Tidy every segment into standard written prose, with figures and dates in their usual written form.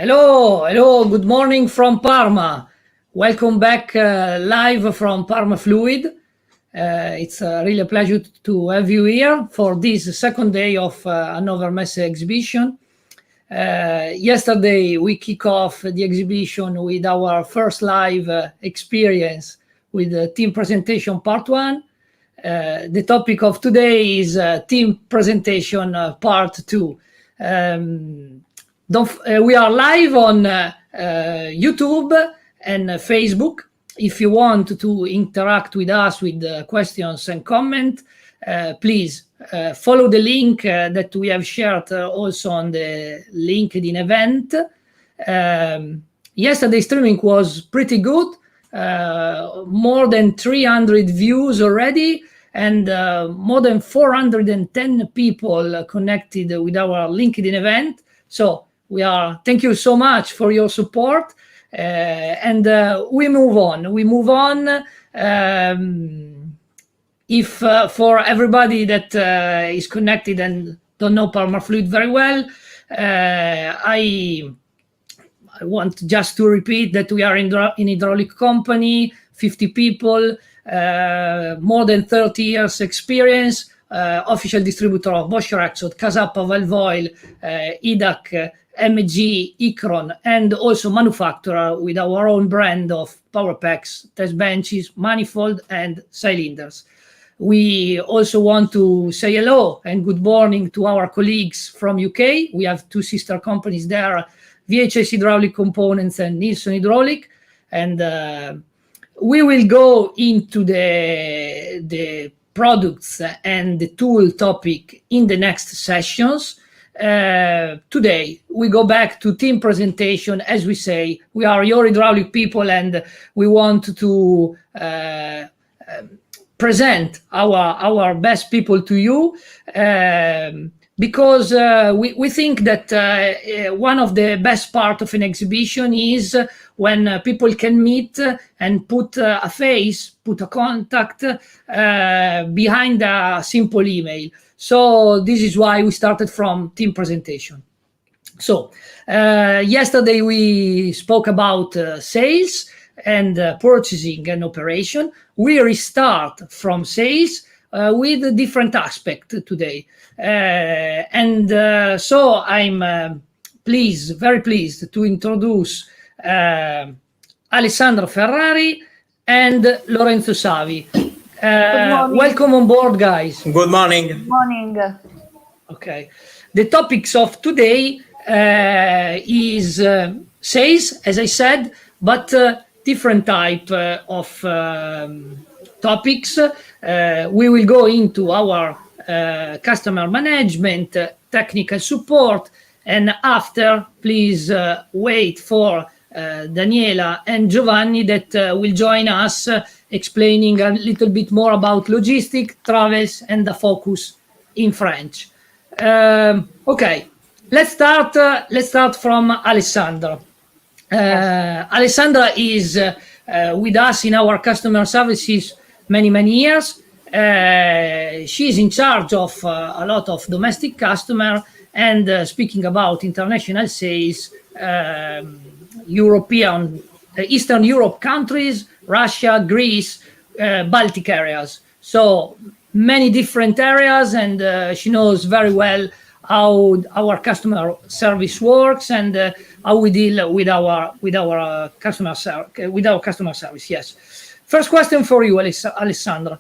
Hello, good morning from Parma. Welcome back live from Parmafluid. It's really a pleasure to have you here for this second day of Hannover Messe exhibition. Yesterday we kick off the exhibition with our first live experience with the team presentation part 1. The topic of today is team presentation part 2. We are live on YouTube and Facebook. If you want to interact with us with questions and comment, please follow the link that we have shared also on the LinkedIn event. Yesterday's streaming was pretty good. More than 300 views already, and more than 410 people connected with our LinkedIn event. So thank you so much for your support, and we move on. If for everybody that is connected and don't know Parmafluid very well, I want just to repeat that we are in hydraulic company, 50 people, more than 30 years experience, official distributor of Bosch Rexroth, Casappa, Valvoil, IDAC, MG, Icron, and also manufacturer with our own brand of power packs, test benches, manifold, and cylinders. We also want to say hello and good morning to our colleagues from UK. We have 2 sister companies there, VHS Hydraulic Components and Nilsson Hydraulic, and we will go into the products and the tool topic in the next sessions. Today we go back to team presentation. As we say, we are your hydraulic people, and we want to present our best people to you, because we think that one of the best part of an exhibition is when people can meet and put a face, put a contact behind a simple email. So this is why we started from team presentation. So yesterday we spoke about sales and purchasing and operation. We restart from sales with a different aspect today. So I'm very pleased to introduce Alessandro Ferrari and Lorenzo Savi. Welcome on board, guys. Good morning. Good morning. Okay. The topics of today is sales, as I said, but different type of topics. We will go into our customer management, technical support, and after, please wait for Daniela and Giovanni that will join us explaining a little bit more about logistics, travels, and the focus in French. Okay, let's start from Alessandra. Alessandra is with us in our customer services many years. She's in charge of a lot of domestic customer, and speaking about international sales, European, Eastern Europe countries, Russia, Greece, Baltic areas. So many different areas, and she knows very well how our customer service works and how we deal with our customer service. Yes. First question for you, Alessandra.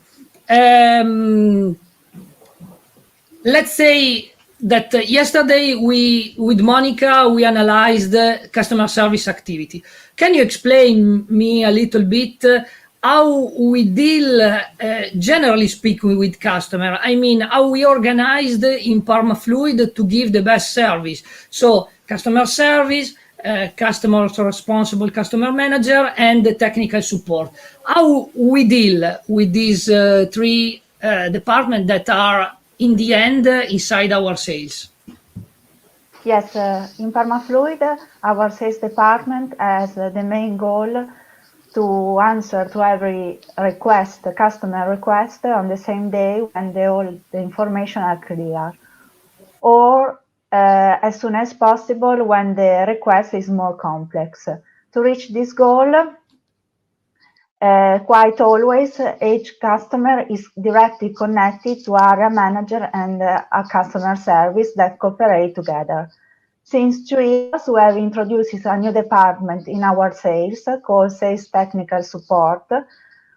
Let's say that yesterday with Monica we analyzed the customer service activity. Can you explain me a little bit how we deal, generally speaking, with customer? I mean, how we organized in Parmafluid to give the best service. So customer service, customer responsible customer manager, and the technical support. How we deal with these 3 departments that are in the end inside our sales? Yes, in Parmafluid, our sales department has the main goal to answer to every request, customer request, on the same day when all the information are clear. Or as soon as possible when the request is more complex. To reach this goal, quite always, each customer is directly connected to area manager and a customer service that cooperate together. Since 2 years, we have introduced a new department in our sales called Sales Technical Support,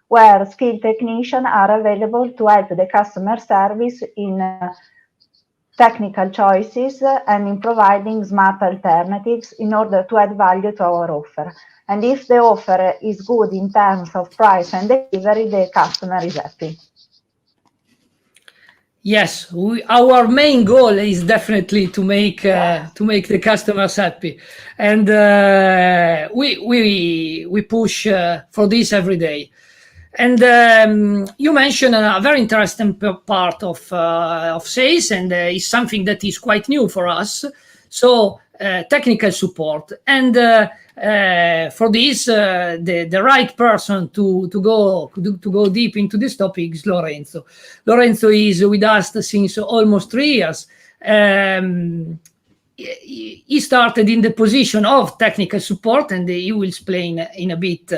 where skilled technicians are available to help the customer service in technical choices and in providing smart alternatives in order to add value to our offer. And if the offer is good in terms of price and delivery, the customer is happy. Yes, our main goal is definitely to make the customers happy, and we push for this every day. And you mentioned a very interesting part of sales, and it's something that is quite new for us. So technical support, and for this, the right person to go deep into this topic is Lorenzo. Lorenzo is with us since almost 3 years. He started in the position of technical support, and he will explain in a bit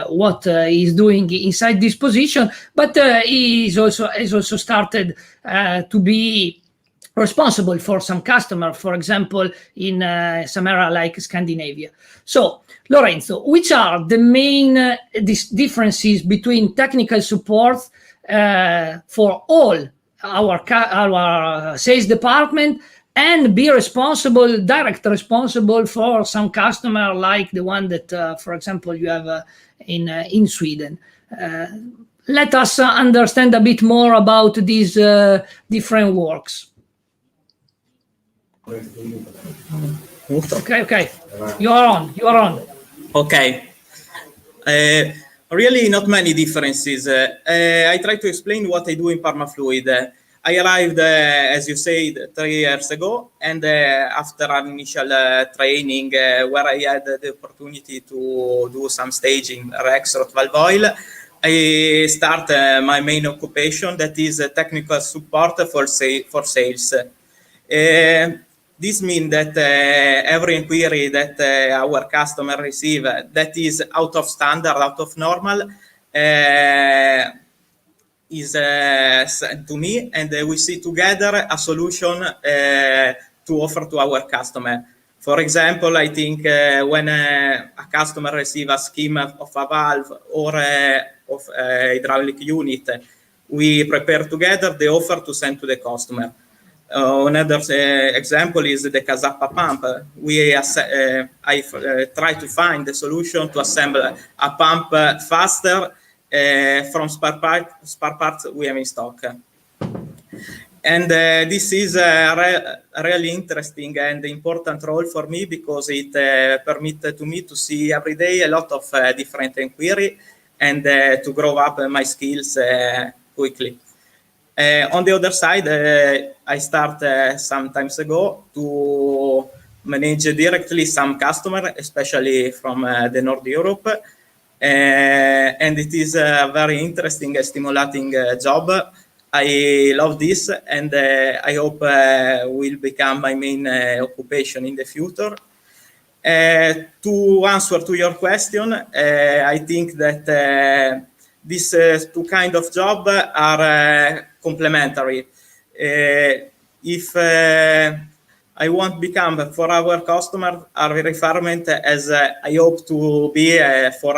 what he's doing inside this position. But he has also started to be responsible for some customer, for example, in some area like Scandinavia. So, Lorenzo, which are the main differences between technical support for all our sales department and be direct responsible for some customer like the one that, for example, you have in Sweden? Let us understand a bit more about these different works. Okay. You are on. Okay. Really not many differences. I try to explain what I do in Parmafluid. I arrived, as you said, 3 years ago, and after an initial training where I had the opportunity to do some staging, Rex, valve oil, I start my main occupation, that is technical support for sales. This means that every inquiry that our customer receive that is out of standard, out of normal, is sent to me, and we see together a solution to offer to our customer. For example, I think when a customer receives a scheme of a valve or of a hydraulic unit, we prepare together the offer to send to the customer. Another example is the Casappa pump. I try to find the solution to assemble a pump faster from spare parts we have in stock. And this is a really interesting and important role for me, because it permits to me to see every day a lot of different inquiry and to grow up my skills quickly. On the other side, I start some times ago to manage directly some customer, especially from the North Europe. And it is a very interesting and stimulating job. I love this, and I hope will become my main occupation in the future. To answer to your question, I think that these two kind of job are complementary. If I want to become for our customer a requirement, as I hope to be for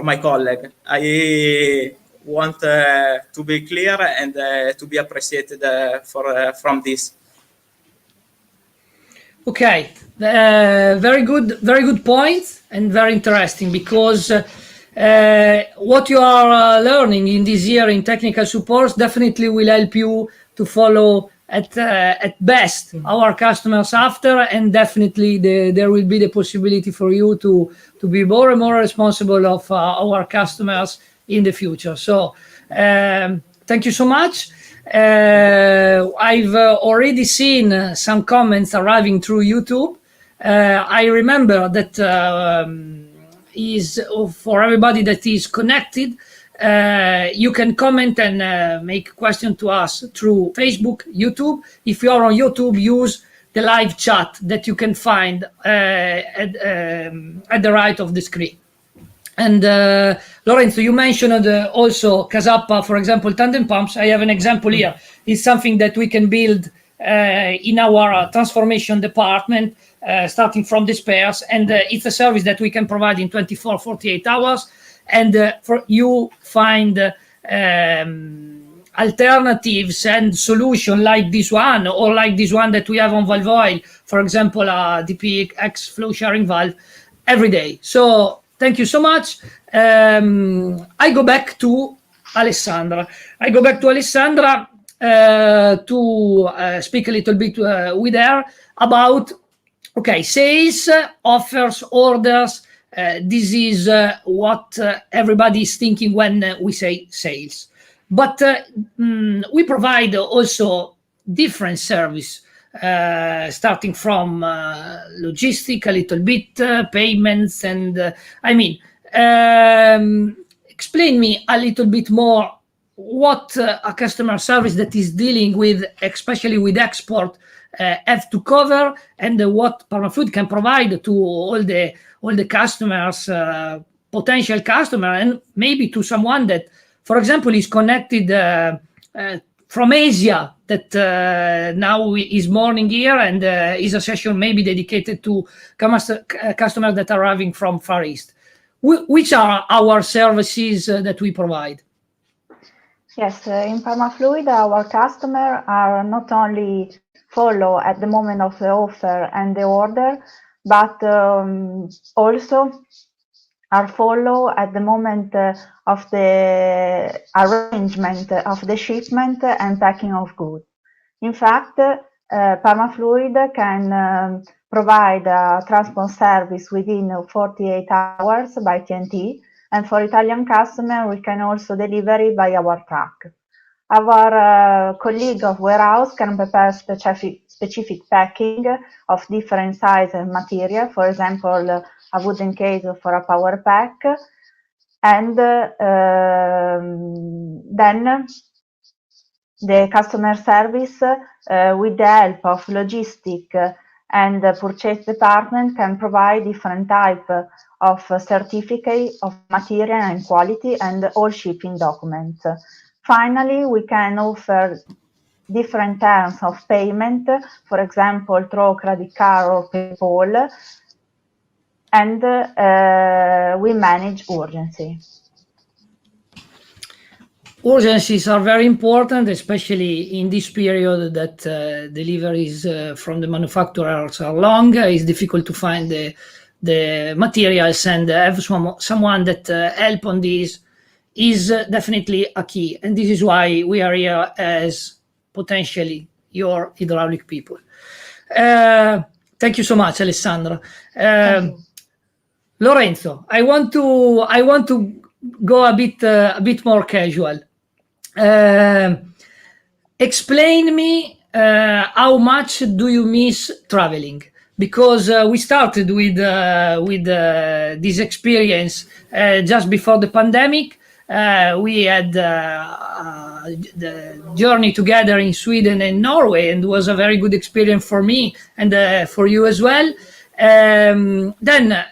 my colleague. I want to be clear and to be appreciated from this. Okay, very good point, and very interesting, because what you are learning in this year in technical support definitely will help you to follow at best our customers after, and definitely there will be the possibility for you to be more and more responsible of our customers in the future. So thank you so much. I've already seen some comments arriving through YouTube. I remember that is for everybody that is connected. You can comment and make question to us through Facebook, YouTube. If you are on YouTube, use the live chat that you can find at the right of the screen. And Lorenzo, you mentioned also Casappa, for example, tandem pumps. I have an example here. It's something that we can build in our transformation department, starting from the spares. And it's a service that we can provide in 24, 48 hours. And for you find alternatives and solution like this one, or like this one that we have on valve oil, for example, DPX flow sharing valve, every day. So thank you so much. I go back to Alessandra. To speak a little bit with her about, okay, sales, offers, orders. This is what everybody is thinking when we say sales. But we provide also different service, starting from logistic, a little bit, payments, and explain me a little bit more what a customer service that is dealing with, especially with export, have to cover, and what Parmafluid can provide to all the customers, potential customer, and maybe to someone that, for example, is connected from Asia, that now is morning here, and is a session maybe dedicated to customers that are arriving from Far East. Which are our services that we provide? Yes, in Parmafluid, our customers are not only follow at the moment of the offer and the order, but also are follow at the moment of the arrangement of the shipment and packing of goods. In fact, Parmafluid can provide a transport service within 48 hours by TNT, and for Italian customers, we can also deliver it by our truck. Our colleague of warehouse can prepare specific packing of different size and material, for example, a wooden case for a power pack, and then the customer service, with the help of logistic and purchase department, can provide different type of certificate of material and quality and all shipping documents. Finally, we can offer different terms of payment, for example, through credit card or PayPal, and we manage urgency. Urgencies are very important, especially in this period that deliveries from the manufacturers are long. It's difficult to find the materials, and have someone that help on this is definitely a key. And this is why we are here as potentially your hydraulic people. Thank you so much, Alessandra. Lorenzo, I want to go a bit more casual. Explain me how much do you miss traveling? Because we started with this experience just before the pandemic. We had the journey together in Sweden and Norway, and it was a very good experience for me and for you as well. Then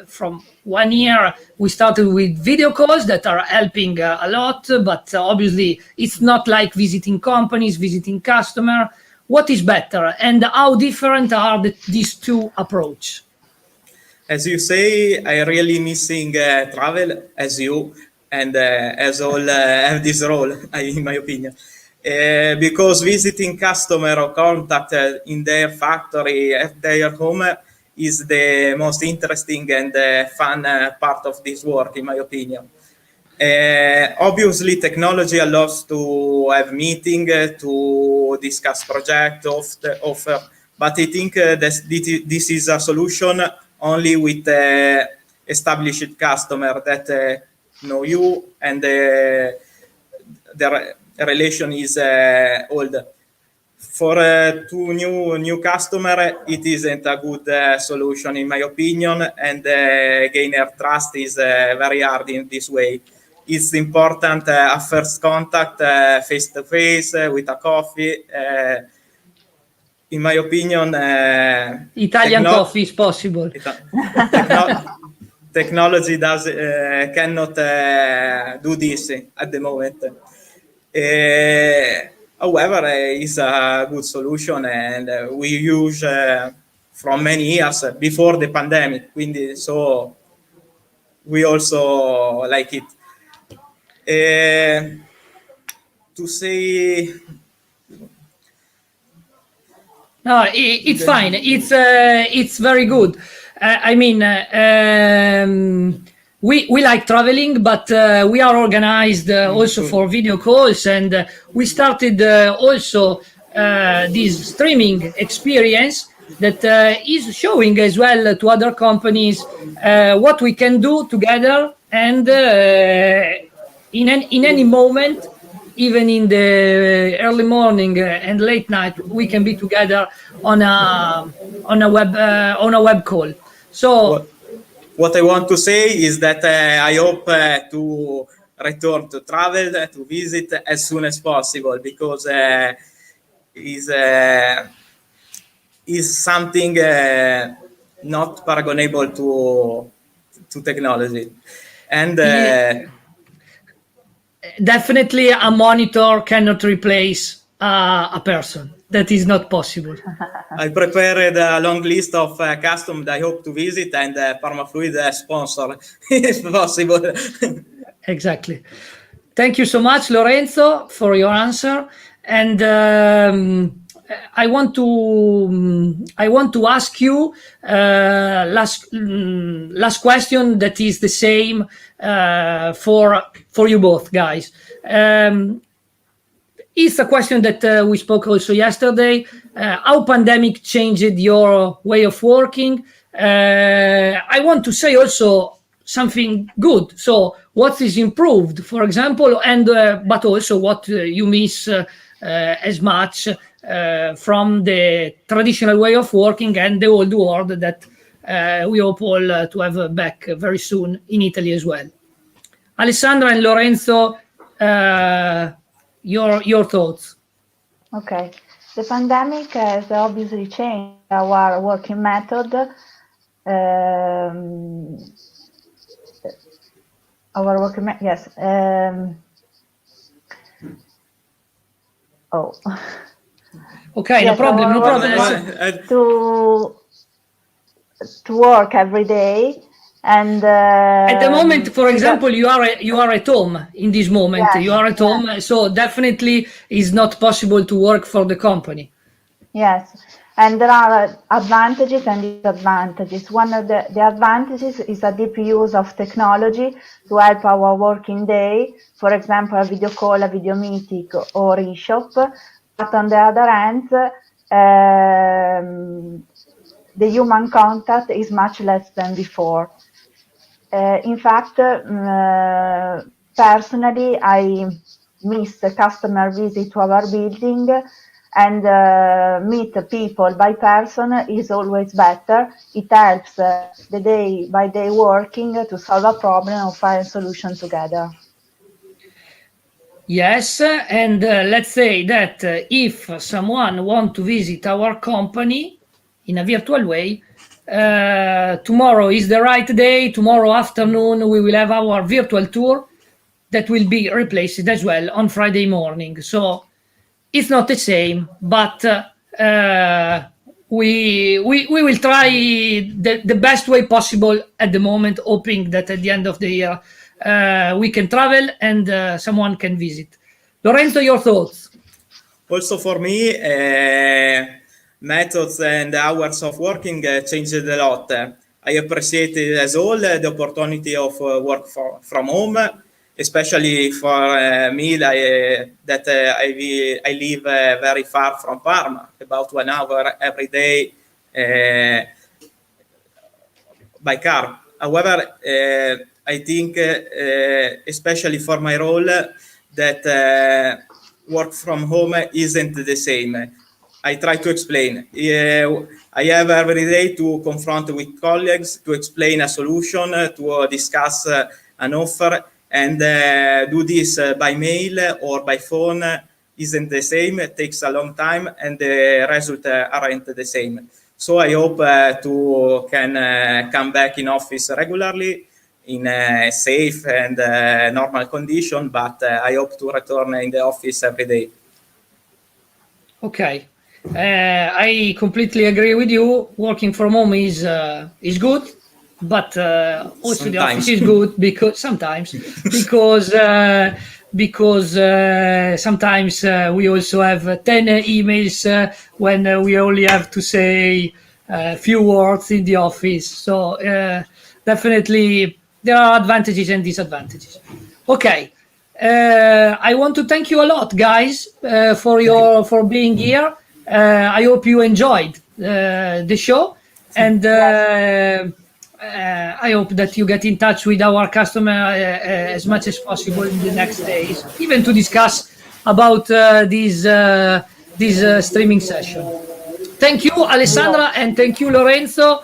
from 1 year, we started with video calls that are helping a lot, but obviously it's not like visiting companies, visiting customer. What is better, and how different are these two approaches? As you say, I really missing travel as you, and as all have this role, in my opinion. Because visiting customer or contact in their factory, at their home, is the most interesting and fun part of this work, in my opinion. Obviously, technology allows to have meeting, to discuss project, offer, but I think this is a solution only with established customer that know you, and the relation is old. For two new customer, it isn't a good solution, in my opinion, and gain their trust is very hard in this way. it's important a first contact face to face with a coffee. In my opinion, Italian coffee is possible. Technology cannot do this at the moment. However, it's a good solution, and we use from many years before the pandemic. So we also like it. To say. No, it's fine. It's very good. I mean, we like traveling, but we are organized also for video calls, and we started also this streaming experience that is showing as well to other companies what we can do together, and in any moment, even in the early morning and late night, we can be together on a web call. So what I want to say is that I hope to return to travel, to visit as soon as possible, because is something not paragonable to technology. And definitely a monitor cannot replace a person. That is not possible. I prepared a long list of customers I hope to visit, and Parmafluid sponsor if possible. Exactly. Thank you so much, Lorenzo, for your answer. And I want to ask you last question that is the same for you both, guys. It's a question that we spoke also yesterday. How pandemic changed your way of working? I want to say also something good. So what is improved, for example, and but also what you miss as much from the traditional way of working and the old world that we hope all to have back very soon in Italy as well. Alessandra and Lorenzo, your thoughts. Okay, the pandemic has obviously changed our working method. Yes. Okay, yes, no problem. To work every day. And at the moment, for example, you are at home in this moment. Yes, you are at home, so definitely is not possible to work for the company. Yes, and there are advantages and disadvantages. One of the advantages is a deep use of technology to help our working day. For example, a video call, a video meeting, or e-shop. But on the other hand, the human contact is much less than before. In fact, personally, I miss a customer visit to our building, and meet people by person is always better. It helps the day-by-day working to solve a problem or find a solution together. Yes, and let's say that if someone wants to visit our company in a virtual way, tomorrow is the right day. Tomorrow afternoon we will have our virtual tour that will be replaced as well on Friday morning. So it's not the same, but we will try the best way possible at the moment, hoping that at the end of the year we can travel and someone can visit. Lorenzo, your thoughts? Also for me, methods and hours of working changed a lot. I appreciate it as all the opportunity of work from home, especially for me that I live very far from Parma, about 1 hour every day by car. However, I think, especially for my role, that work from home isn't the same. I try to explain. I have every day to confront with colleagues, to explain a solution, to discuss an offer, and do this by mail or by phone isn't the same. It takes a long time, and the results aren't the same. So I hope to can come back in office regularly in a safe and normal condition, but I hope to return in the office every day. Okay, I completely agree with you. Working from home is good, but also the office is good because sometimes sometimes we also have 10 emails when we only have to say a few words in the office. So definitely there are advantages and disadvantages. Okay. I want to thank you a lot, guys, for being here. I hope you enjoyed the show, and I hope that you get in touch with our customer as much as possible in the next days, even to discuss about this streaming session. Thank you, Alessandra, and thank you, Lorenzo.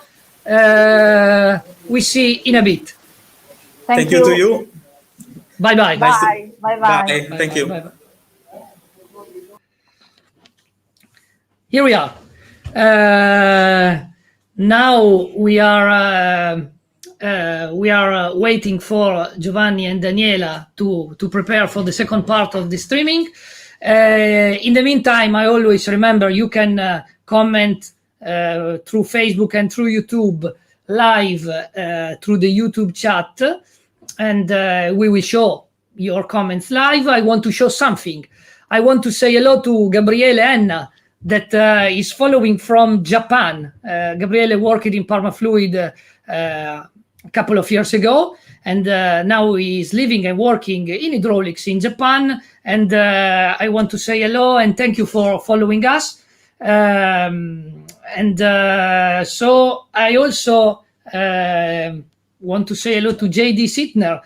We see in a bit. Thank you to you. Bye-bye. Bye. Bye. Thank you. Bye. Here we are. Now we are waiting for Giovanni and Daniela to prepare for the second part of the streaming. In the meantime, I always remember you can comment through Facebook and through YouTube live through the YouTube chat, and we will show your comments live. I want to show something. I want to say hello to Gabriele Enna that is following from Japan. Gabriele worked in Parmafluid a couple of years ago, and now he is living and working in hydraulics in Japan. And I want to say hello and thank you for following us. So I also want to say hello to JD Sittner.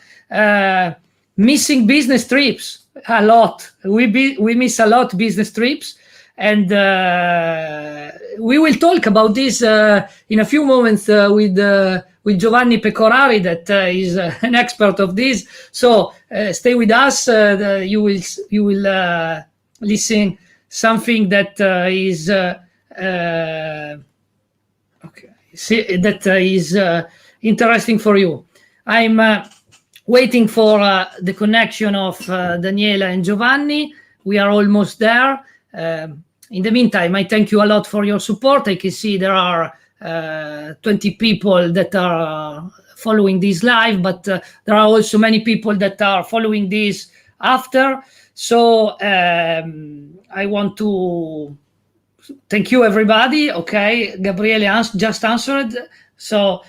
Missing business trips a lot. We miss a lot business trips, and we will talk about this in a few moments with Giovanni Pecorari, that is an expert of this. So stay with us. You will listen something that is interesting for you. I'm waiting for the connection of Daniela and Giovanni. We are almost there. In the meantime, I thank you a lot for your support. I can see there are 20 people that are following this live, but there are also many people that are following this after. So I want to thank you, everybody. Okay, Gabriele just answered. So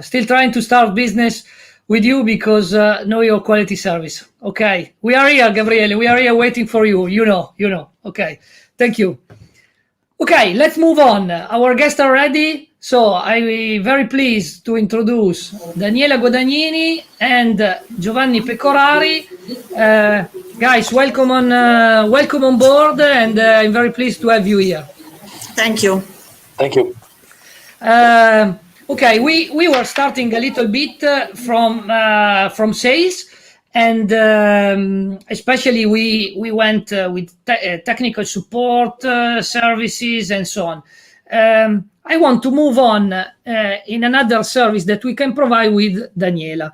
still trying to start business with you because know your quality service. Okay, we are here, Gabriele. We are here waiting for you. You know. Okay, thank you. Okay, let's move on. Our guests are ready. So I'm very pleased to introduce Daniela Guadagnini and Giovanni Pecorari. Guys, welcome on board, and I'm very pleased to have you here. Thank you. Thank you. Okay, we were starting a little bit from sales, and especially we went with technical support services and so on. I want to move on in another service that we can provide with Daniela.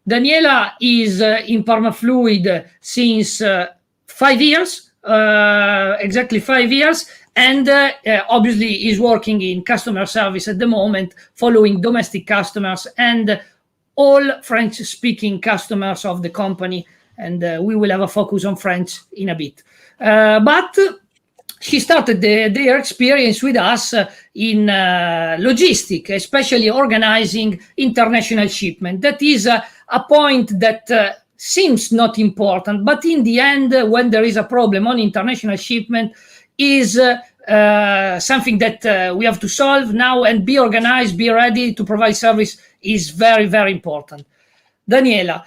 Daniela is in Parmafluid since 5 years, exactly 5 years, and obviously is working in customer service at the moment, following domestic customers and all French-speaking customers of the company, and we will have a focus on French in a bit. But she started their experience with us in logistics, especially organizing international shipment. That is a point that seems not important, but in the end, when there is a problem on international shipment, is something that we have to solve now, and be organized, be ready to provide service is very, very important. Daniela,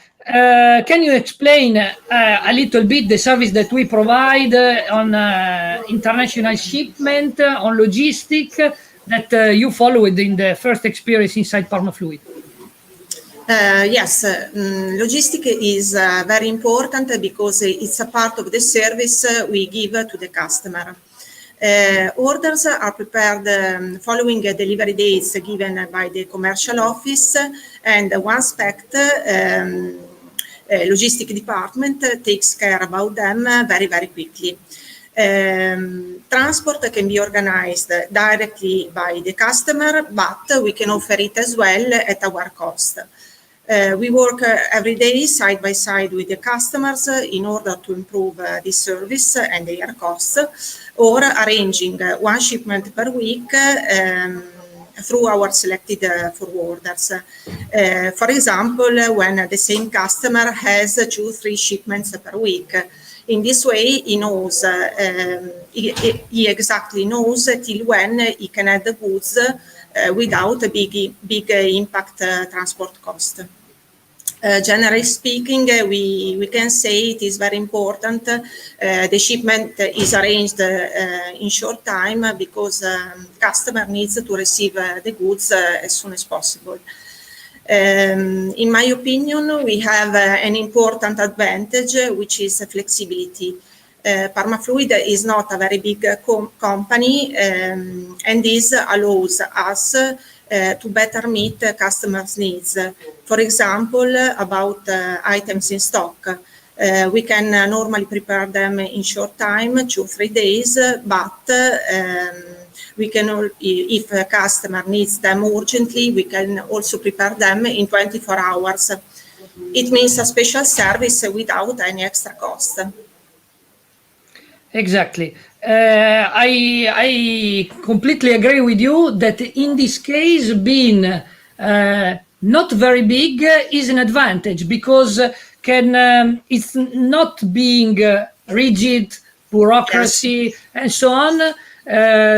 can you explain a little bit the service that we provide on international shipment, on logistics, that you followed in the first experience inside Parmafluid? Yes, logistics is very important because it's a part of the service we give to the customer. Orders are prepared following delivery dates given by the commercial office, and one spec logistic department takes care about them very, very quickly. Transport can be organized directly by the customer, but we can offer it as well at our cost. We work every day side by side with the customers in order to improve the service and their costs, or arranging one shipment per week through our selected forwarders. For example, when the same customer has 2-3 shipments per week. In this way, he knows, he exactly knows till when he can add the goods without a big impact transport cost. Generally speaking, we can say it is very important. The shipment is arranged in short time because customer needs to receive the goods as soon as possible. In my opinion, we have an important advantage, which is flexibility. Parmafluid is not a very big company, and this allows us to better meet customers' needs. For example, about items in stock. We can normally prepare them in short time, 2-3 days, but we can, if a customer needs them urgently, we can also prepare them in 24 hours. It means a special service without any extra cost. Exactly. I completely agree with you that in this case, being not very big is an advantage because it's not being rigid, bureaucracy, yes, and so on.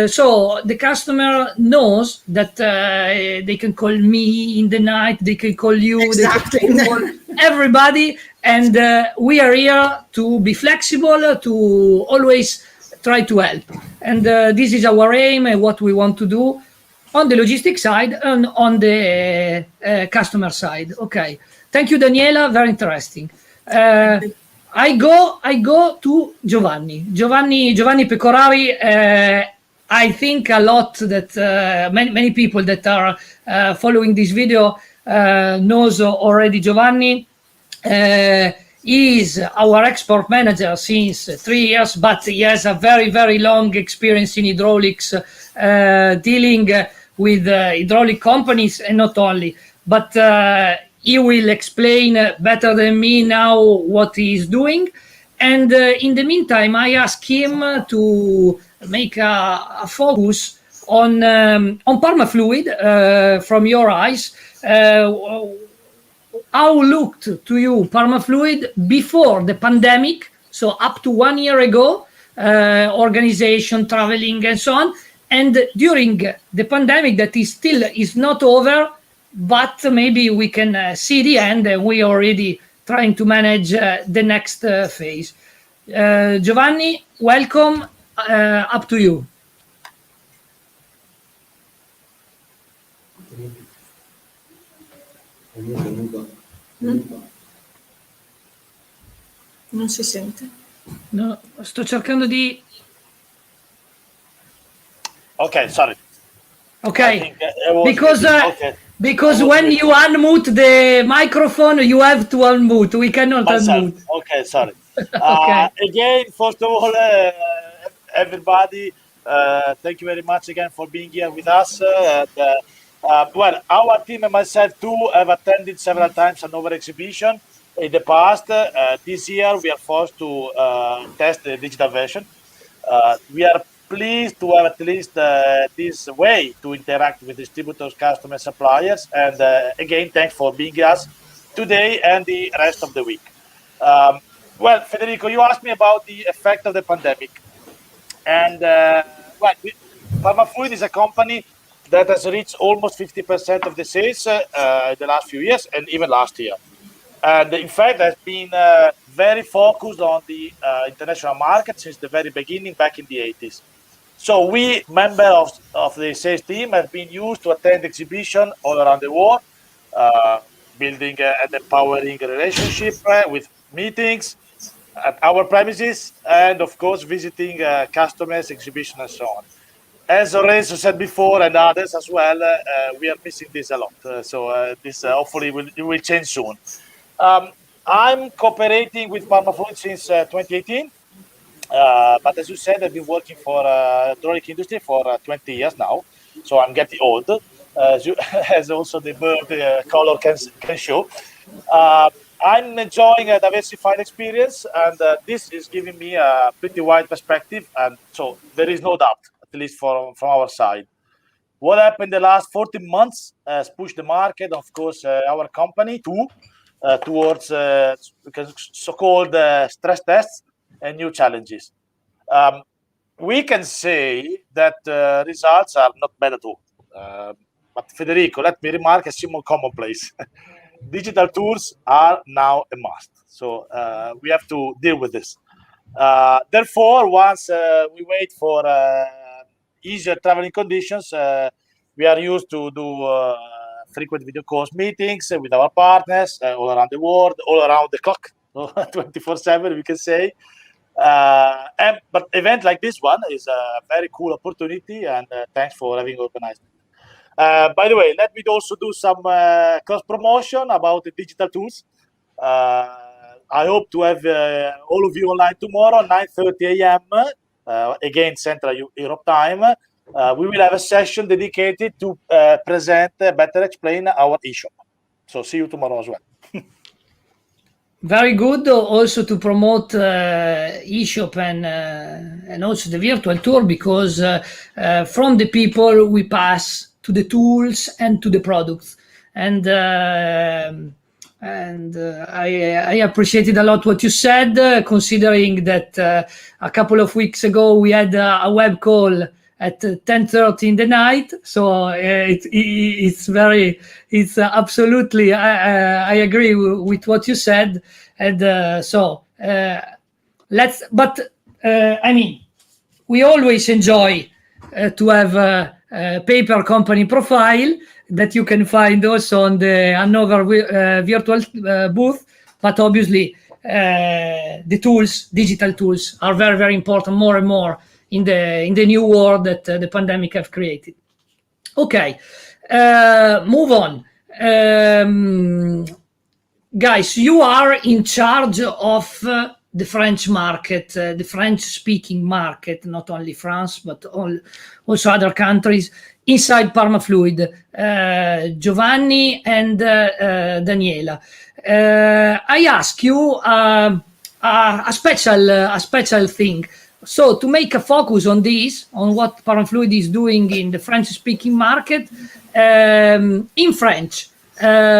So the customer knows that they can call me in the night, they can call you, exactly, they can call everybody, and we are here to be flexible, to always try to help. And this is our aim and what we want to do on the logistics side and on the customer side. Okay, thank you, Daniela. Very interesting. I go to Giovanni Pecorari. I think a lot that many people that are following this video knows already Giovanni. He is our export manager since 3 years, but he has a very, very long experience in hydraulics, dealing with hydraulic companies and not only. But he will explain better than me now what he is doing. And in the meantime, I ask him to make a focus on Parmafluid from your eyes. How looked to you Parmafluid before the pandemic, so up to 1 year ago, organization, traveling, and so on, and during the pandemic that is still is not over, but maybe we can see the end, and we are already trying to manage the next phase. Giovanni, welcome. Up to you. Non si sente. No, sto cercando di... Okay, sorry. Okay, because when you unmute the microphone, you have to unmute. We cannot unmute. Okay, sorry. Okay. Again, first of all, everybody, thank you very much again for being here with us. Well, our team and myself too have attended several times Hannover exhibition in the past. This year we are forced to test the digital version. We are pleased to have at least this way to interact with distributors, customers, suppliers, and again, thanks for being with us today and the rest of the week. Well, Federico, you asked me about the effect of the pandemic, and well, Parmafluid is a company that has reached almost 50% of the sales in the last few years, and even last year. And in fact, has been very focused on the international market since the very beginning, back in the 80s. So we, members of the sales team, have been used to attend exhibition all around the world, building and empowering a relationship with meetings at our premises, and of course visiting customers, exhibition, and so on. As Lorenzo said before, and others as well, we are missing this a lot. So this hopefully will change soon. I'm cooperating with Parmafluid since 2018. But as you said, I've been working for hydraulic industry for 20 years now, so I'm getting old, as also the bird color can show. I'm enjoying a diversified experience, and this is giving me a pretty wide perspective, and so there is no doubt, at least from our side. What happened the last 14 months has pushed the market, of course, our company too, towards so-called stress tests and new challenges. We can say that results are not bad at all. But Federico, let me remark a simple commonplace. Digital tools are now a must. So we have to deal with this. Therefore, once we wait for easier traveling conditions, we are used to do frequent video calls meetings with our partners all around the world, all around the clock, 24/7, we can say. But event like this one is a very cool opportunity, and thanks for having organized it. By the way, let me also do some cross promotion about the digital tools. I hope to have all of you online tomorrow, 9:30 a.m. Again, Central Europe time. We will have a session dedicated to present, better explain our eShop. So see you tomorrow as well. Very good. Also to promote eShop and also the virtual tour, because from the people we pass to the tools and to the products. And I appreciated a lot what you said, considering that a couple of weeks ago we had a web call at 10:30 in the night. So it's absolutely, I agree with what you said. And I mean, we always enjoy to have a paper company profile that you can find also on the Hannover virtual booth. But obviously, the tools, digital tools, are very, very important, more and more in the new world that the pandemic have created. Okay, move on. Guys, you are in charge of the French market, the French-speaking market, not only France, but also other countries inside Parmafluid, Giovanni and Daniela. I ask you a special thing. So to make a focus on this, on what Parmafluid is doing in the French-speaking market, in French,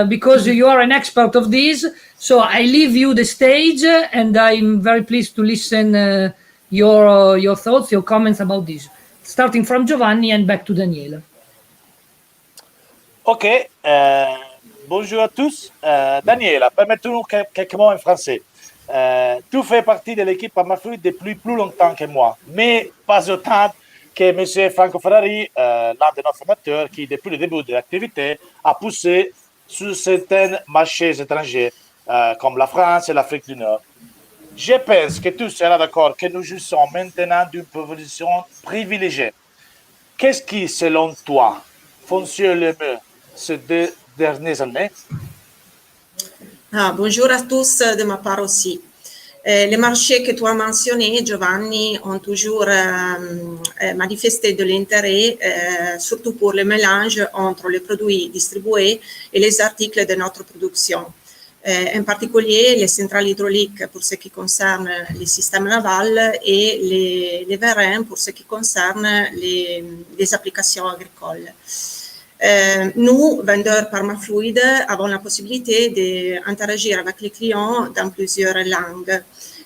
because you are an expert of this. So I leave you the stage, and I'm very pleased to listen your thoughts, your comments about this, starting from Giovanni and back to Daniela. Ok, bonjour à tous. Daniela, permettez-nous quelques mots en français. Tu fais partie de l'équipe Parmafluid depuis plus longtemps que moi, mais pas autant que M. Franco Ferrari, l'un de nos formateurs, qui depuis le début de l'activité a poussé sur certains marchés étrangers, comme la France et l'Afrique du Nord. Je pense que tu seras d'accord que nous jouissons maintenant d'une position privilégiée. Qu'est-ce qui, selon toi, fonctionne le mieux ces 2 dernières années? Bonjour à tous de ma part aussi. Les marchés que tu as mentionnés, Giovanni, ont toujours manifesté de l'intérêt, surtout pour le mélange entre les produits distribués et les articles de notre production. En particulier, les centrales hydrauliques pour ce qui concerne les systèmes navals et les vérins pour ce qui concerne les applications agricoles. Nous, vendeurs Parmafluid, avons la possibilité d'interagir avec les clients dans plusieurs langues.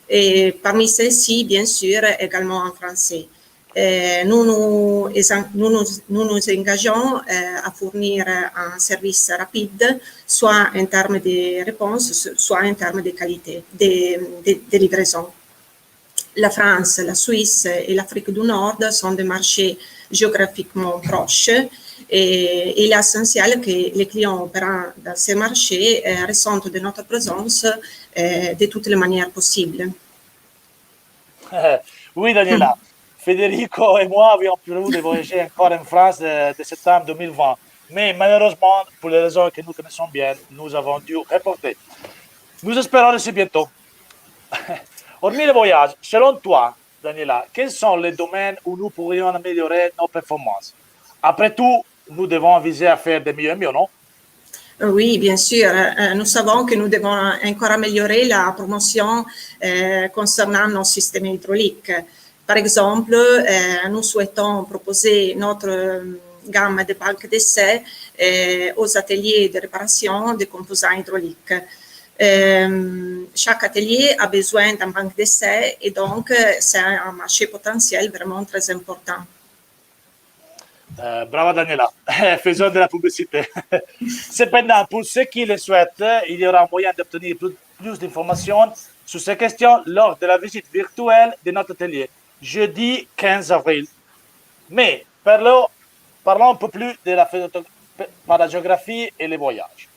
Et parmi celles-ci, bien sûr, également en français. Nous nous engageons à fournir un service rapide, soit en termes de réponse, soit en termes de qualité de livraison. La France, la Suisse et l'Afrique du Nord sont des marchés géographiquement proches Et il est essentiel que les clients opérant dans ces marchés ressentent de notre présence de toutes les manières possibles. Oui, Daniela. Federico et moi avions prévu de voyager encore en France de septembre 2020. Mais malheureusement, pour les raisons que nous connaissons bien, nous avons dû reporter. Nous espérons d'ici bientôt. Hormis le voyage, selon toi, Daniela, quels sont les domaines où nous pourrions améliorer nos performances? Après tout, nous devons viser à faire de mieux en mieux, non? Oui, bien sûr. Nous savons que nous devons encore améliorer la promotion concernant nos systèmes hydrauliques. Par exemple, nous souhaitons proposer notre gamme de banques d'essai aux ateliers de réparation des composants hydrauliques. Chaque atelier a besoin d'un banque d'essai et donc c'est un marché potentiel vraiment très important. Brava Daniela, faisons de la publicité. Cependant, pour ceux qui le souhaitent, il y aura moyen d'obtenir plus d'informations sur ces questions lors de la visite virtuelle de notre atelier, jeudi 15 avril. Mais parlons un peu plus de la géographie et les voyages.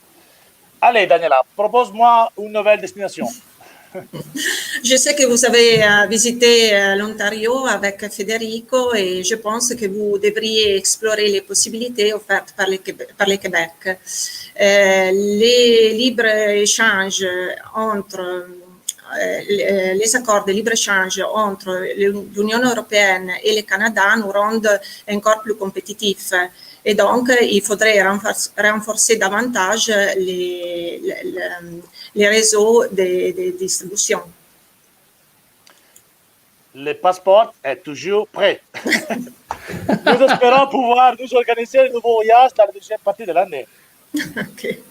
Allez, Daniela, propose-moi une nouvelle destination. Je sais que vous avez visité l'Ontario avec Federico et je pense que vous devriez explorer les possibilités offertes par le Québec. Les libres-échanges entre les accords de libre-échange entre l'Union européenne et le Canada nous rendent encore plus compétitifs. Et donc, il faudrait renforcer davantage les réseaux de distribution. Le passeport est toujours prêt. Nous espérons pouvoir nous organiser un nouveau voyage dans la deuxième partie de l'année. Okay.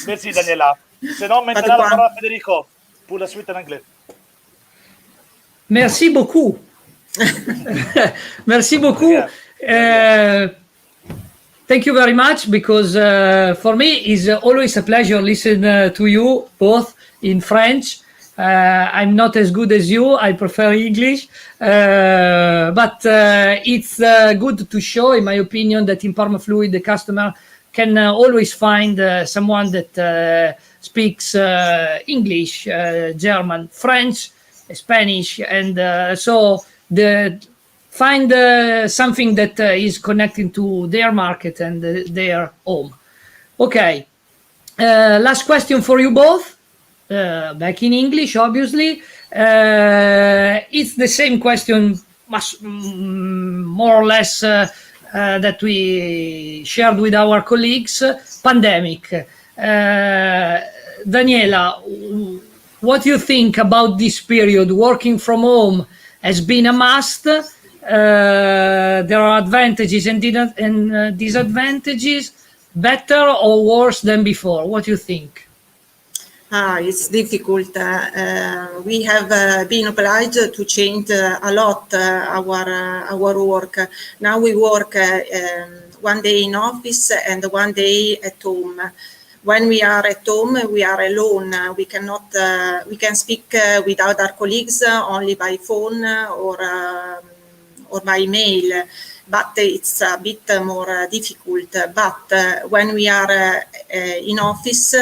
Merci, Daniela. Sinon, maintenant, la parole à Federico pour la suite en anglais. Merci beaucoup. Merci beaucoup. Thank you very much, because for me it's always a pleasure listen to you both in French. I'm not as good as you. I prefer English, but it's good to show, in my opinion, that in Parmafluid the customer can always find someone that speaks English, German, French, Spanish, and so find something that is connecting to their market and their home. Okay, last question for you both, back in English, obviously. It's the same question, more or less, that we shared with our colleagues. Pandemic. Daniela, what do you think about this period? Working from home has been a must. There are advantages and disadvantages, better or worse than before. What do you think? It's difficult. We have been obliged to change a lot our work. Now we work one day in office and one day at home. When we are at home, we are alone. We cannot. We can speak with other colleagues only by phone or by mail, but it's a bit more difficult. But when we are in office,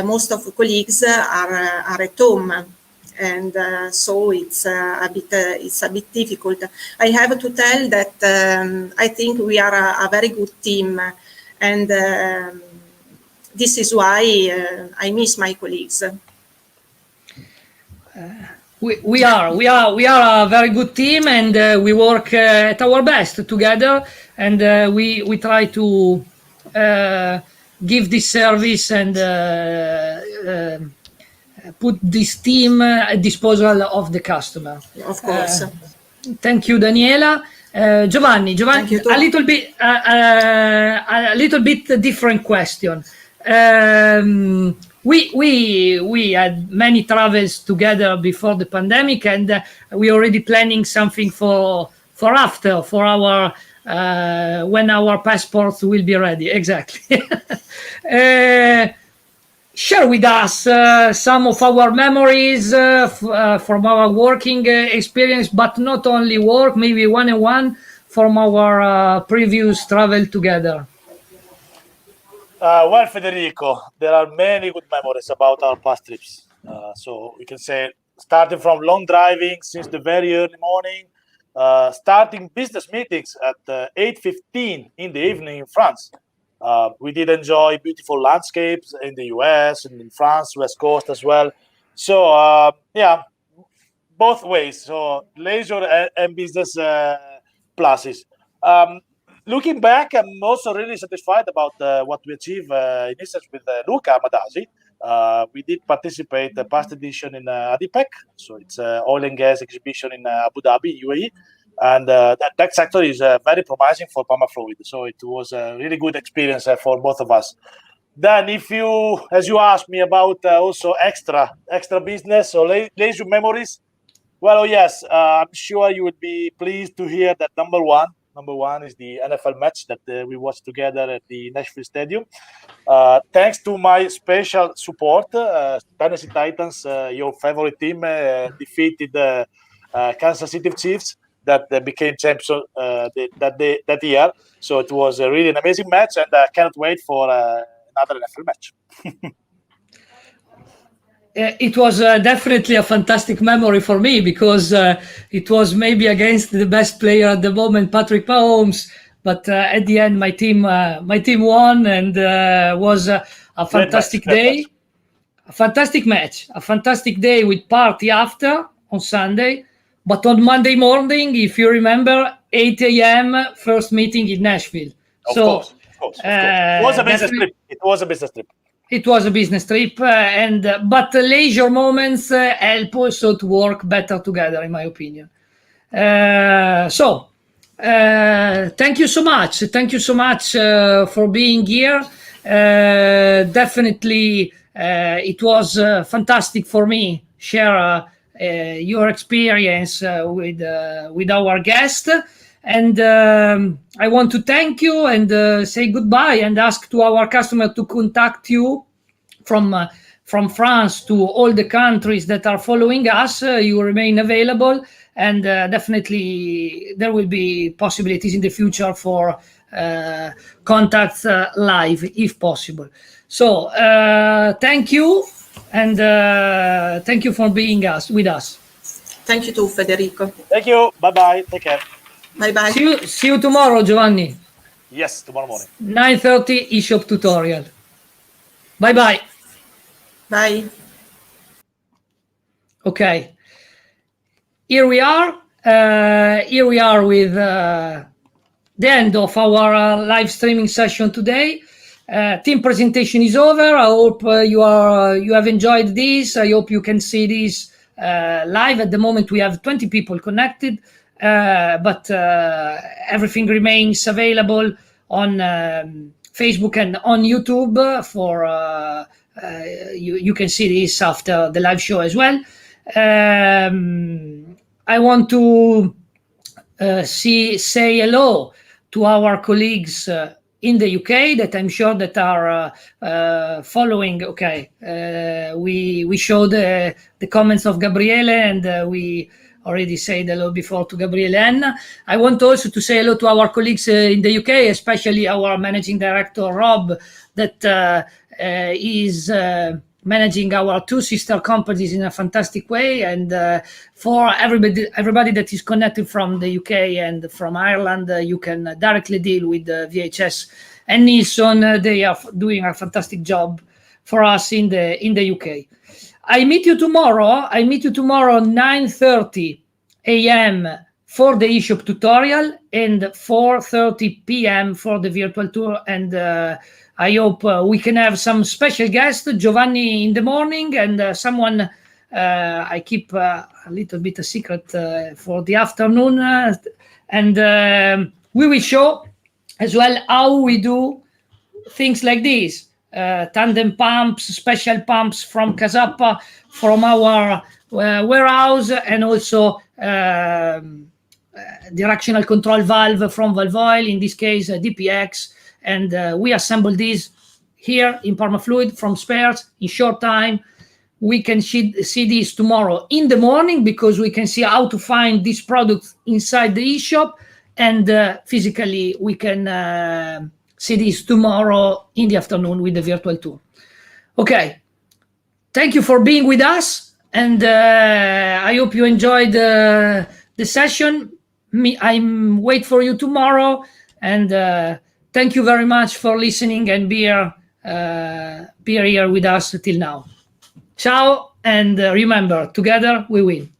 most of the colleagues are at home, and so it's a bit difficult. I have to tell that I think we are a very good team, and this is why I miss my colleagues. We are a very good team, and we work at our best together, and we try to give this service and put this team at disposal of the customer. Of course. Thank you, Daniela. Giovanni, Thank you, a little bit different question. We had many travels together before the pandemic, and we already planning something for after, for our when our passports will be ready. Exactly. Share with us some of our memories from our working experience, but not only work, maybe one-on-one from our previous travel together? Well, Federico, there are many good memories about our past trips. So we can say, starting from long driving since the very early morning, starting business meetings at 8:15 in the evening in France. We did enjoy beautiful landscapes in the US and in France, West Coast as well. So yeah, both ways. So leisure and business pluses. Looking back, I'm also really satisfied about what we achieved in instance with Luca Amadasi. We did participate the past edition in ADIPEC, so it's oil and gas exhibition in Abu Dhabi, UAE, and that sector is very promising for Parmafluid. So it was a really good experience for both of us. Then, as you asked me about also extra business or leisure memories, well, yes, I'm sure you would be pleased to hear that number one is the NFL match that we watched together at the Nashville Stadium. Thanks to my special support, Tennessee Titans, your favorite team, defeated the Kansas City Chiefs that became champions that year. So it was really an amazing match, and I cannot wait for another NFL match. It was definitely a fantastic memory for me because it was maybe against the best player at the moment, Patrick Mahomes. But at the end, my team won, and was a fantastic day, a fantastic match, a fantastic day with party after on Sunday. But on Monday morning, if you remember, 8 a.m. first meeting in Nashville. Of course. It was a business trip. It was a business trip, but leisure moments help also to work better together, in my opinion. Thank you so much. Thank you so much for being here. Definitely, it was fantastic for me share your experience with our guest. And I want to thank you and say goodbye and ask to our customer to contact you from France to all the countries that are following us. You remain available, and definitely there will be possibilities in the future for contacts live if possible. So thank you, and thank you for being with us. Thank you too, Federico. Thank you. Bye-bye. Take care. Bye-bye. See you tomorrow, Giovanni. Yes, tomorrow morning. 9:30 eShop tutorial. Bye-bye. Bye. Okay. Here we are with the end of our live streaming session today. Team presentation is over. I hope you have enjoyed this. I hope you can see this live. At the moment, we have 20 people connected. But everything remains available on Facebook and on YouTube for you can see this after the live show as well. I want to say hello to our colleagues in the UK that I'm sure that are following. Okay, we showed the comments of Gabriele, and we already said hello before to Gabriele N. I want also to say hello to our colleagues in the UK, especially our managing director, Rob, that is managing our two sister companies in a fantastic way. And for everybody that is connected from the UK and from Ireland, you can directly deal with VHS and Nilsson. They are doing a fantastic job for us in the UK. I meet you tomorrow 9:30 a.m. for the eShop tutorial and 4:30 p.m. for the virtual tour. And I hope we can have some special guests, Giovanni in the morning, and someone I keep a little bit a secret for the afternoon. And we will show as well how we do things like this. Tandem pumps, special pumps from Casappa, from our warehouse, and also directional control valve from Valvoil, in this case DPX, and we assemble these here in Parmafluid from spares in short time. We can see this tomorrow in the morning, because we can see how to find these products inside the eShop. and physically we can see this tomorrow in the afternoon with the virtual tour. Okay, thank you for being with us, and I hope you enjoyed the session. I'm wait for you tomorrow, and thank you very much for listening and be here with us till now. Ciao, and remember, together we win.